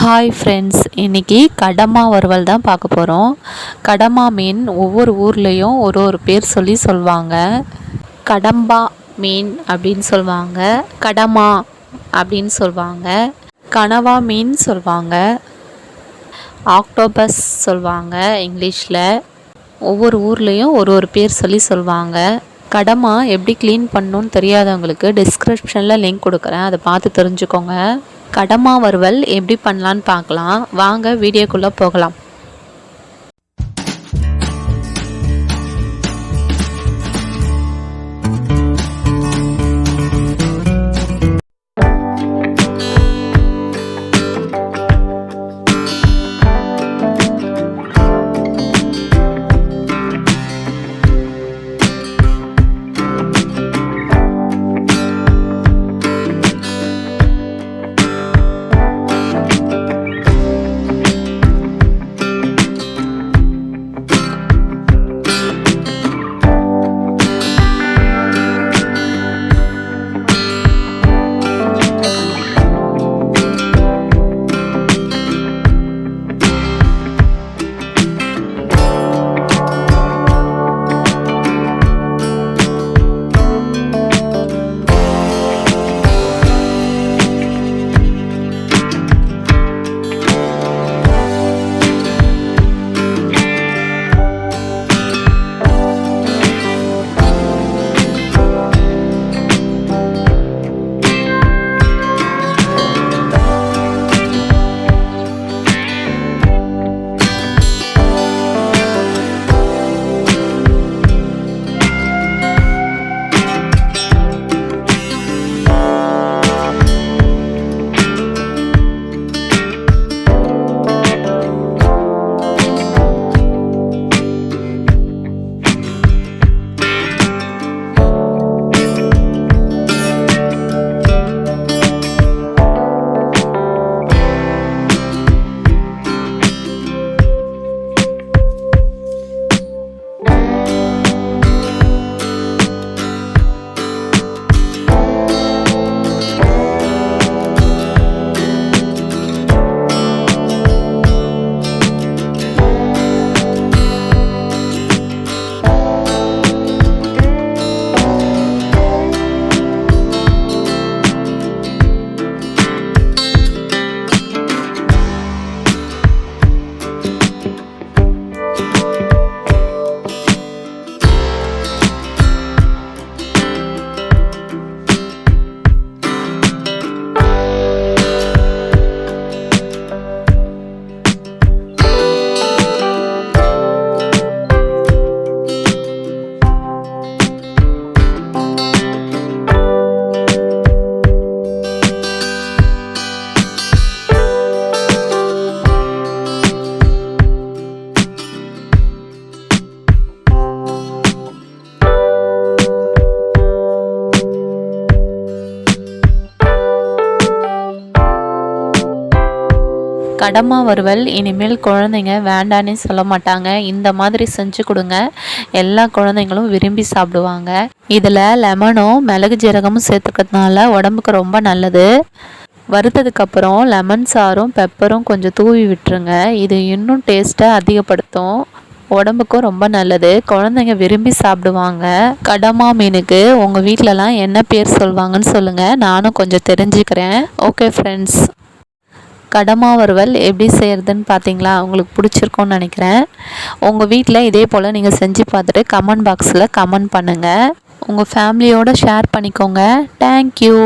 Hi friends, இன்றைக்கி கடமா வறுவல் தான் பார்க்க போகிறோம். கடமா மீன் ஒவ்வொரு ஊர்லேயும் ஒரு பேர் சொல்லுவாங்க. கடம்பா மீன் அப்படின்னு சொல்லுவாங்க, கடமா அப்படின்னு சொல்லுவாங்க, கனவா மீன் சொல்லுவாங்க, ஆக்டோபஸ் சொல்லுவாங்க இங்கிலீஷில். ஒவ்வொரு ஊர்லேயும் ஒரு பேர் சொல்லுவாங்க. கடமா எப்படி க்ளீன் பண்ணணுன்னு தெரியாதவங்களுக்கு டிஸ்கிரிப்ஷனில் லிங்க் கொடுக்குறேன், அதை பார்த்து தெரிஞ்சுக்கோங்க. கடமா வறுவல் எப்படி பண்ணலான்னு பார்க்கலாம். வாங்க வீடியோக்குள்ளே போகலாம். கடமா வறுவல் இனிமேல் குழந்தைங்க வேண்டான்னு சொல்ல மாட்டாங்க. இந்த மாதிரி செஞ்சு கொடுங்க, எல்லா குழந்தைங்களும் விரும்பி சாப்பிடுவாங்க. இதில் லெமனும் மிளகு ஜீரகமும் சேர்த்துக்கிறதுனால உடம்புக்கு ரொம்ப நல்லது. வறுத்ததுக்கப்புறம் லெமன் சாரும் பெப்பரும் கொஞ்சம் தூவி விட்டுருங்க. இது இன்னும் டேஸ்ட்டை அதிகப்படுத்தும், உடம்புக்கும் ரொம்ப நல்லது. குழந்தைங்க விரும்பி சாப்பிடுவாங்க. கடமா மீனுக்கு உங்கள் வீட்டிலலாம் என்ன பேர் சொல்லுவாங்கன்னு சொல்லுங்கள், நானும் கொஞ்சம் தெரிஞ்சுக்கிறேன். ஓகே ஃப்ரெண்ட்ஸ், கடமா வறுவல் எப்படி செய்கிறதுன்னு பார்த்தீங்களா? உங்களுக்கு பிடிச்சிருக்கோன்னு நினைக்கிறேன். உங்கள் வீட்டில் இதே போல் நீங்கள் செஞ்சு பார்த்துட்டு கமெண்ட் பாக்ஸில் கமெண்ட் பண்ணுங்கள். உங்கள் ஃபேமிலியோடு ஷேர் பண்ணிக்கோங்க. தேங்க்யூ.